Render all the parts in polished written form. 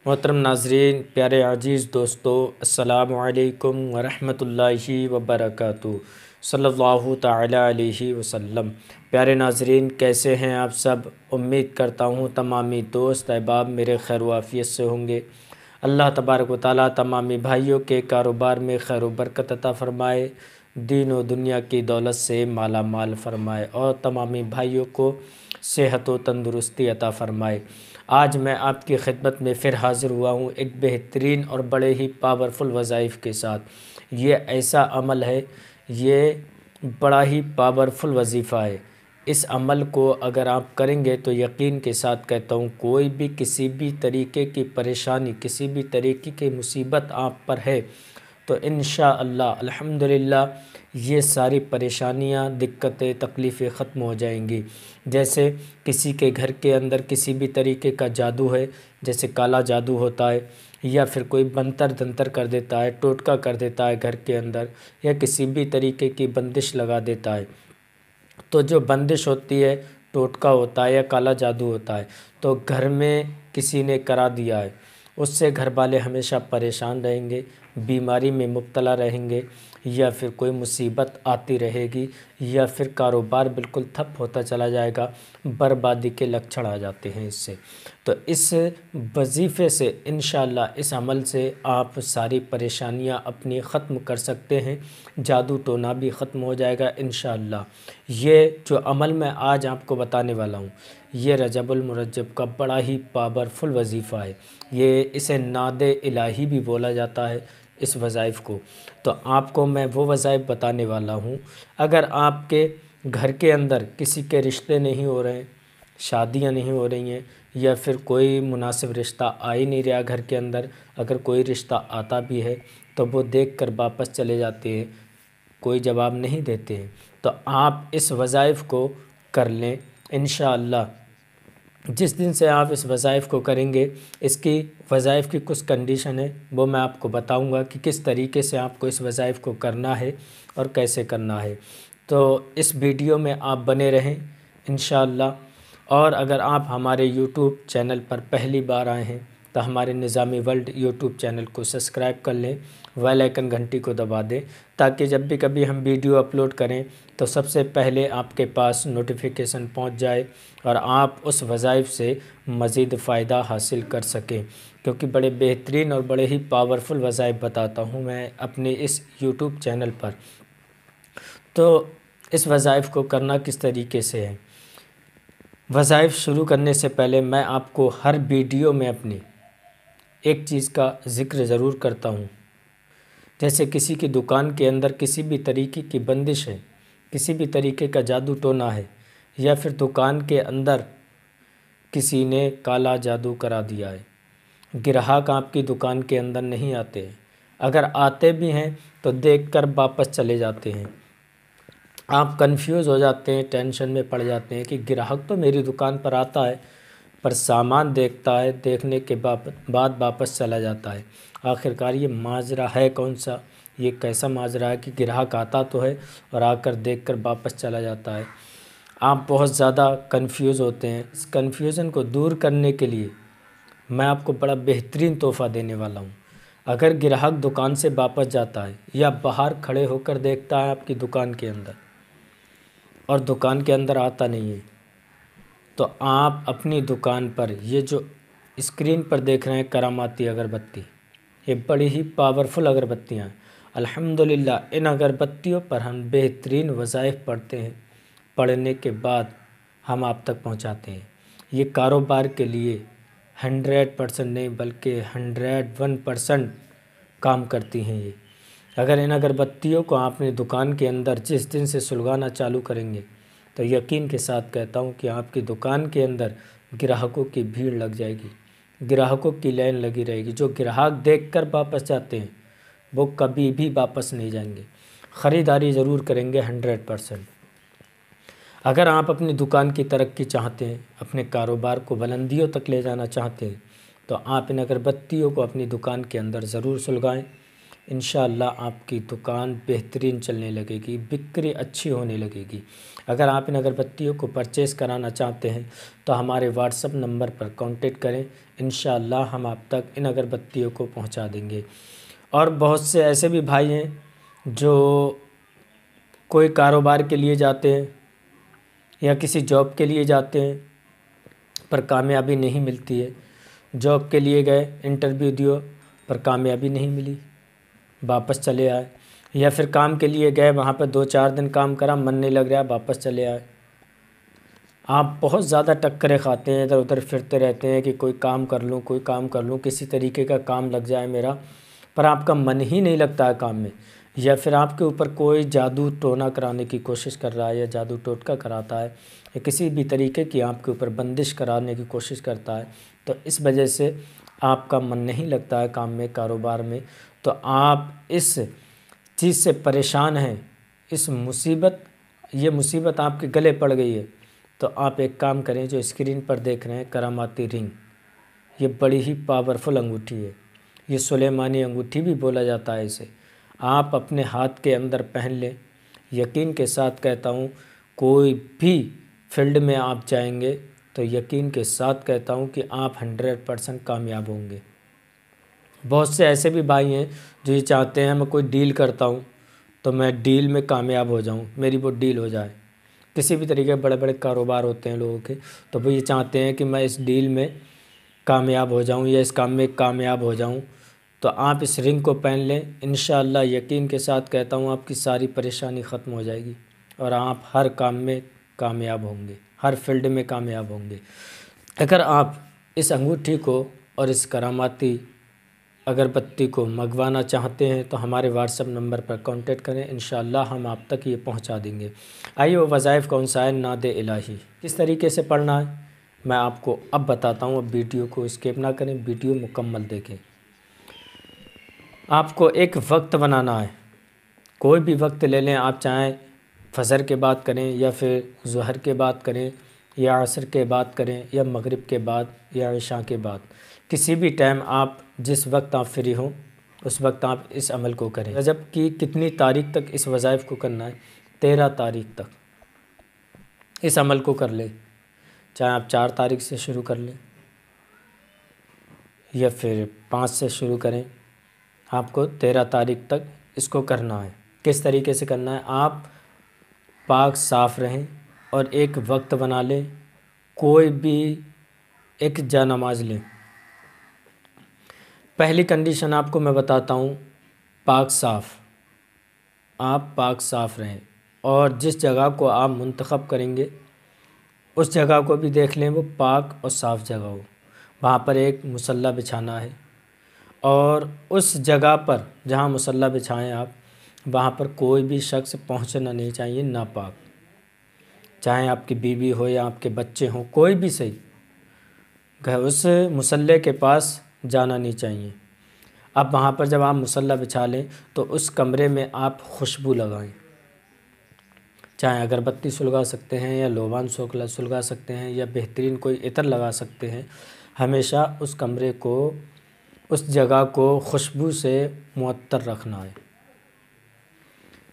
محترم ناظرین، پیارے عزیز دوستو، السلام علیکم ورحمۃ اللہ وبرکاتہ۔ صلی اللہ تعالی علیہ وسلم۔ پیارے ناظرین، کیسے ہیں آپ سب؟ امید کرتا ہوں تمامی دوست احباب میرے خیر و عافیت سے ہوں گے۔ اللہ تبارک و تعالیٰ تمامی بھائیوں کے کاروبار میں خیر و برکت عطا فرمائے، دین و دنیا کی دولت سے مالا مال فرمائے اور تمامی بھائیوں کو صحت و تندرستی عطا فرمائے۔ آج میں آپ کی خدمت میں پھر حاضر ہوا ہوں ایک بہترین اور بڑے ہی پاورفل وظائف کے ساتھ۔ یہ ایسا عمل ہے، یہ بڑا ہی پاورفل وظیفہ ہے۔ اس عمل کو اگر آپ کریں گے تو یقین کے ساتھ کہتا ہوں، کوئی بھی کسی بھی طریقے کی پریشانی، کسی بھی طریقے کی مصیبت آپ پر ہے تو انشاءاللہ الحمدللہ یہ ساری پریشانیاں، دقتیں، تکلیفیں ختم ہو جائیں گی۔ جیسے کسی کے گھر کے اندر کسی بھی طریقے کا جادو ہے، جیسے کالا جادو ہوتا ہے، یا پھر کوئی منتر دنتر کر دیتا ہے، ٹوٹکا کر دیتا ہے گھر کے اندر، یا کسی بھی طریقے کی بندش لگا دیتا ہے، تو جو بندش ہوتی ہے، ٹوٹکا ہوتا ہے یا کالا جادو ہوتا ہے، تو گھر میں کسی نے کرا دیا ہے، اس سے گھر والے ہمیشہ پریشان رہیں گے، بیماری میں مبتلا رہیں گے، یا پھر کوئی مصیبت آتی رہے گی، یا پھر کاروبار بالکل ٹھپ ہوتا چلا جائے گا، بربادی کے لچھڑ آ جاتے ہیں اس سے۔ تو اس وظیفے سے انشاءاللہ، اس عمل سے آپ ساری پریشانیاں اپنی ختم کر سکتے ہیں، جادو ٹونا بھی ختم ہو جائے گا انشاءاللہ۔ یہ جو عمل میں آج آپ کو بتانے والا ہوں، یہ رجب المرجب کا بڑا ہی پاورفل وظیفہ ہے۔ یہ اسے ناد الہی بھی بولا جاتا ہے اس وظائف کو۔ تو آپ کو میں وہ وظائف بتانے والا ہوں، اگر آپ کے گھر کے اندر کسی کے رشتے نہیں ہو رہے ہیں، شادیاں نہیں ہو رہی ہیں، یا پھر کوئی مناسب رشتہ آ ہی نہیں رہا گھر کے اندر، اگر کوئی رشتہ آتا بھی ہے تو وہ دیکھ کر واپس چلے جاتے ہیں، کوئی جواب نہیں دیتے ہیں، تو آپ اس وظائف کو کر لیں انشاءاللہ۔ جس دن سے آپ اس وظائف کو کریں گے، اس کی وظائف کی کچھ کنڈیشن ہے، وہ میں آپ کو بتاؤں گا کہ کس طریقے سے آپ کو اس وظائف کو کرنا ہے اور کیسے کرنا ہے۔ تو اس ویڈیو میں آپ بنے رہیں انشاءاللہ۔ اور اگر آپ ہمارے یوٹیوب چینل پر پہلی بار آئے ہیں تو ہمارے نظامی ورلڈ یوٹیوب چینل کو سبسکرائب کر لیں، بیل آئیکن گھنٹی کو دبا دیں، تاکہ جب بھی کبھی ہم ویڈیو اپلوڈ کریں تو سب سے پہلے آپ کے پاس نوٹیفیکیشن پہنچ جائے اور آپ اس وظائف سے مزید فائدہ حاصل کر سکیں، کیونکہ بڑے بہترین اور بڑے ہی پاورفل وظائف بتاتا ہوں میں اپنے اس یوٹیوب چینل پر۔ تو اس وظائف کو کرنا کس طریقے سے ہے؟ وظائف شروع کرنے سے پہلے میں آپ کو ہر ویڈیو میں اپنی ایک چیز کا ذکر ضرور کرتا ہوں۔ جیسے کسی کی دکان کے اندر کسی بھی طریقے کی بندش ہے، کسی بھی طریقے کا جادو ٹونا ہے، یا پھر دکان کے اندر کسی نے کالا جادو کرا دیا ہے، گراہک آپ کی دکان کے اندر نہیں آتے ہیں، اگر آتے بھی ہیں تو دیکھ کر واپس چلے جاتے ہیں، آپ کنفیوز ہو جاتے ہیں، ٹینشن میں پڑ جاتے ہیں کہ گراہک تو میری دکان پر آتا ہے پر سامان دیکھتا ہے، دیکھنے کے بعد واپس چلا جاتا ہے، آخرکار یہ ماجرا ہے کون سا؟ یہ کیسا ماجرا ہے کہ گراہک آتا تو ہے اور آ کر دیکھ کر واپس چلا جاتا ہے؟ آپ بہت زیادہ کنفیوز ہوتے ہیں۔ اس کنفیوژن کو دور کرنے کے لیے میں آپ کو بڑا بہترین تحفہ دینے والا ہوں۔ اگر گراہک دکان سے واپس جاتا ہے یا باہر کھڑے ہو کر دیکھتا ہے آپ کی دکان کے اندر اور دکان کے اندر آتا نہیں ہے، تو آپ اپنی دکان پر یہ جو اسکرین پر دیکھ رہے ہیں کراماتی اگربتی، یہ بڑی ہی پاورفل اگربتیاں ہیں۔ الحمدللہ ان اگربتیوں پر ہم بہترین وظائف پڑھتے ہیں، پڑھنے کے بعد ہم آپ تک پہنچاتے ہیں۔ یہ کاروبار کے لیے 100% نہیں بلکہ 101% کام کرتی ہیں یہ۔ اگر ان اگربتیوں کو آپ نے دکان کے اندر جس دن سے سلگانا چالو کریں گے تو یقین کے ساتھ کہتا ہوں کہ آپ کی دکان کے اندر گراہکوں کی بھیڑ لگ جائے گی، گراہکوں کی لائن لگی رہے گی۔ جو گراہک دیکھ کر واپس جاتے ہیں وہ کبھی بھی واپس نہیں جائیں گے، خریداری ضرور کریں گے 100%۔ اگر آپ اپنی دکان کی ترقی چاہتے ہیں، اپنے کاروبار کو بلندیوں تک لے جانا چاہتے ہیں، تو آپ ان اگربتیوں کو اپنی دکان کے اندر ضرور سلگائیں۔ انشاءاللہ آپ کی دکان بہترین چلنے لگے گی، بکری اچھی ہونے لگے گی۔ اگر آپ ان اگربتیوں کو پرچیز کرانا چاہتے ہیں تو ہمارے واٹس اپ نمبر پر کانٹیکٹ کریں، انشاءاللہ ہم آپ تک ان اگربتیوں کو پہنچا دیں گے۔ اور بہت سے ایسے بھی بھائی ہیں جو کوئی کاروبار کے لیے جاتے ہیں یا کسی جاب کے لیے جاتے ہیں پر کامیابی نہیں ملتی ہے، جاب کے لیے گئے، انٹرویو دیو پر کامیابی نہیں ملی، واپس چلے آئے، یا پھر کام کے لیے گئے، وہاں پہ 2-4 دن کام کرا، من نہیں لگ رہا، واپس چلے آئے۔ آپ بہت زیادہ ٹکریں کھاتے ہیں، ادھر ادھر پھرتے رہتے ہیں کہ کوئی کام کر لوں، کوئی کام کر لوں، کسی طریقے کا کام لگ جائے میرا، پر آپ کا من ہی نہیں لگتا ہے کام میں، یا پھر آپ کے اوپر کوئی جادو ٹونا کرانے کی کوشش کر رہا ہے یا جادو ٹوٹکا کراتا ہے یا کسی بھی طریقے کی آپ کے اوپر بندش کرانے کی کوشش کرتا ہے، تو اس وجہ سے آپ کا من نہیں لگتا ہے کام میں، کاروبار میں، تو آپ اس چیز سے پریشان ہیں، یہ مصیبت آپ کے گلے پڑ گئی ہے، تو آپ ایک کام کریں، جو اسکرین پر دیکھ رہے ہیں کراماتی رنگ، یہ بڑی ہی پاورفل انگوٹھی ہے، یہ سلیمانی انگوٹھی بھی بولا جاتا ہے اسے، آپ اپنے ہاتھ کے اندر پہن لیں، یقین کے ساتھ کہتا ہوں کوئی بھی فیلڈ میں آپ جائیں گے تو یقین کے ساتھ کہتا ہوں کہ آپ 100% کامیاب ہوں گے۔ بہت سے ایسے بھی بھائی ہیں جو یہ چاہتے ہیں میں کوئی ڈیل کرتا ہوں تو میں ڈیل میں کامیاب ہو جاؤں، میری وہ ڈیل ہو جائے، کسی بھی طریقے بڑے بڑے کاروبار ہوتے ہیں لوگوں کے، تو وہ یہ چاہتے ہیں کہ میں اس ڈیل میں کامیاب ہو جاؤں یا اس کام میں کامیاب ہو جاؤں، تو آپ اس رنگ کو پہن لیں، انشاءاللہ یقین کے ساتھ کہتا ہوں آپ کی ساری پریشانی ختم ہو جائے گی اور آپ ہر کام میں کامیاب ہوں گے، ہر فیلڈ میں کامیاب ہوں گے۔ اگر آپ اس انگوٹھی کو اور اس کراماتی اگربتی کو منگوانا چاہتے ہیں تو ہمارے واٹس اپ نمبر پر کانٹیکٹ کریں، انشاءاللہ ہم آپ تک یہ پہنچا دیں گے۔ آئیے وہ وظائف کون سا ہے، نعت الہی کس طریقے سے پڑھنا ہے میں آپ کو اب بتاتا ہوں، اب ویڈیو کو اسکپ نہ کریں، ویڈیو مکمل دیکھیں۔ آپ کو ایک وقت بنانا ہے، کوئی بھی وقت لے لیں، آپ چاہیں فجر کے بعد کریں یا پھر ظہر کے بعد کریں یا عصر کے بعد کریں یا مغرب کے بعد یا عشاء کے بعد، کسی بھی ٹائم آپ جس وقت آپ فری ہوں اس وقت آپ اس عمل کو کریں۔ رجب کی کتنی تاریخ تک اس وظائف کو کرنا ہے؟ 13 تاریخ تک اس عمل کو کر لیں، چاہے آپ 4 تاریخ سے شروع کر لیں یا پھر 5 سے شروع کریں، آپ کو 13 تاریخ تک اس کو کرنا ہے۔ کس طریقے سے کرنا ہے؟ آپ پاک صاف رہیں اور ایک وقت بنا لیں، کوئی بھی ایک جا نماز لیں۔ پہلی کنڈیشن آپ کو میں بتاتا ہوں، پاک صاف، آپ پاک صاف رہیں اور جس جگہ کو آپ منتخب کریں گے اس جگہ کو بھی دیکھ لیں وہ پاک اور صاف جگہ ہو، وہاں پر ایک مصلی بچھانا ہے اور اس جگہ پر جہاں مصلی بچھائیں آپ، وہاں پر کوئی بھی شخص پہنچنا نہیں چاہیے ناپاک، چاہے آپ کی بیوی ہو یا آپ کے بچے ہوں، کوئی بھی صحیح، اس مصلی کے پاس جانا نہیں چاہیے۔ اب وہاں پر جب آپ مصلی بچھا لیں تو اس کمرے میں آپ خوشبو لگائیں، چاہے اگربتی سلگا سکتے ہیں یا لوبان سلگا سکتے ہیں یا بہترین کوئی عطر لگا سکتے ہیں، ہمیشہ اس کمرے کو، اس جگہ کو خوشبو سے معطر رکھنا ہے۔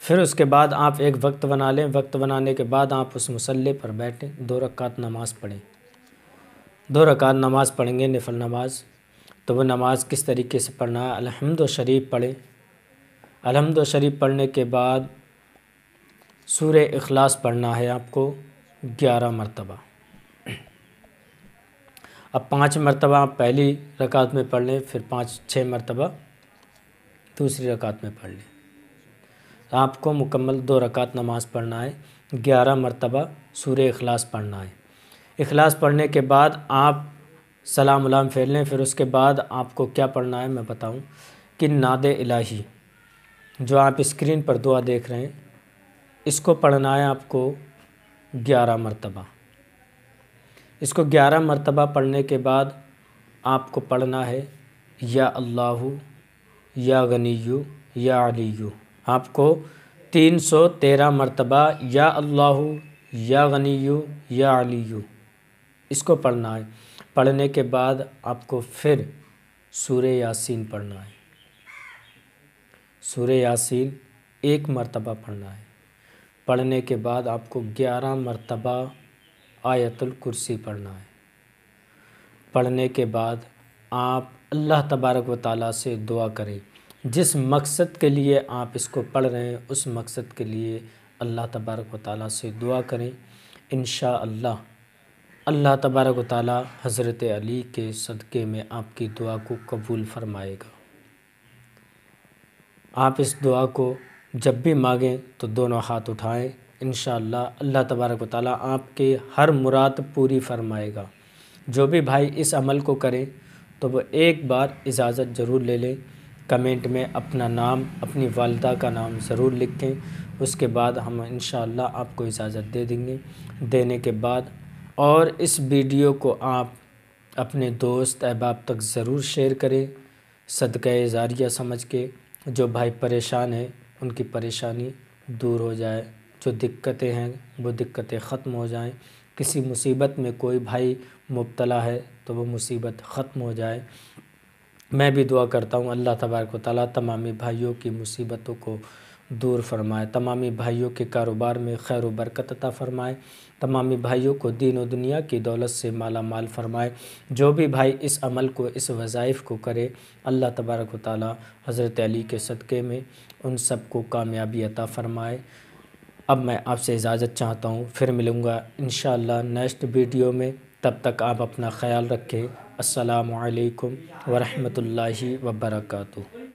پھر اس کے بعد آپ ایک وقت بنا لیں، وقت بنانے کے بعد آپ اس مصلی پر بیٹھیں، 2 رکعت نماز پڑھیں، 2 رکعت نماز پڑھیں گے نفل نماز، تو وہ نماز کس طریقے سے پڑھنا ہے؟ الحمد شریف پڑھیں، الحمد شریف پڑھنے کے بعد سورہ اخلاص پڑھنا ہے آپ کو 11 مرتبہ، اب 5 مرتبہ آپ پہلی رکعت میں پڑھ لیں، پھر 6 مرتبہ دوسری رکعت میں پڑھ لیں، آپ کو مکمل 2 رکعت نماز پڑھنا ہے، 11 مرتبہ سورہ اخلاص پڑھنا ہے۔ اخلاص پڑھنے کے بعد آپ سلام علام پھیر لیں، پھر اس کے بعد آپ کو کیا پڑھنا ہے میں بتاؤں کہ نعت الہی جو آپ اسکرین پر دعا دیکھ رہے ہیں اس کو پڑھنا ہے آپ کو 11 مرتبہ، اس کو 11 مرتبہ پڑھنے کے بعد آپ کو پڑھنا ہے یا اللہ یا غنیو یا علیو، آپ کو 313 مرتبہ یا اللہ یا غنیو یا علیو اس کو پڑھنا ہے۔ پڑھنے کے بعد آپ کو پھر سورہ یاسین پڑھنا ہے، سورہ یاسین 1 مرتبہ پڑھنا ہے۔ پڑھنے کے بعد آپ کو 11 مرتبہ آیت الکرسی پڑھنا ہے۔ پڑھنے کے بعد آپ اللہ تبارک و تعالیٰ سے دعا کریں، جس مقصد کے لیے آپ اس کو پڑھ رہے ہیں اس مقصد کے لیے اللہ تبارک و تعالیٰ سے دعا کریں۔ انشاءاللہ اللہ تبارک و تعالیٰ حضرت علی کے صدقے میں آپ کی دعا کو قبول فرمائے گا۔ آپ اس دعا کو جب بھی مانگیں تو دونوں ہاتھ اٹھائیں، انشاءاللہ اللہ تبارک و تعالیٰ آپ کے ہر مراد پوری فرمائے گا۔ جو بھی بھائی اس عمل کو کریں تو وہ ایک بار اجازت ضرور لے لیں، کمنٹ میں اپنا نام، اپنی والدہ کا نام ضرور لکھیں، اس کے بعد ہم انشاءاللہ آپ کو اجازت دے دیں گے۔ دینے کے بعد اور اس ویڈیو کو آپ اپنے دوست احباب تک ضرور شیئر کریں، صدقہ جاریہ سمجھ کے۔ جو بھائی پریشان ہیں ان کی پریشانی دور ہو جائے، جو دقتیں ہیں وہ دقتیں ختم ہو جائیں، کسی مصیبت میں کوئی بھائی مبتلا ہے تو وہ مصیبت ختم ہو جائے۔ میں بھی دعا کرتا ہوں اللہ تبارک و تعالیٰ تمامی بھائیوں کی مصیبتوں کو دور فرمائے، تمامی بھائیوں کے کاروبار میں خیر و برکت عطا فرمائے، تمامی بھائیوں کو دین و دنیا کی دولت سے مالا مال فرمائے۔ جو بھی بھائی اس عمل کو، اس وظائف کو کرے، اللہ تبارک و تعالیٰ حضرت علی کے صدقے میں ان سب کو کامیابی عطا فرمائے۔ اب میں آپ سے اجازت چاہتا ہوں، پھر ملوں گا انشاءاللہ نیکسٹ ویڈیو میں، تب تک آپ اپنا خیال رکھیں۔ السلام علیکم ورحمۃ اللہ وبرکاتہ۔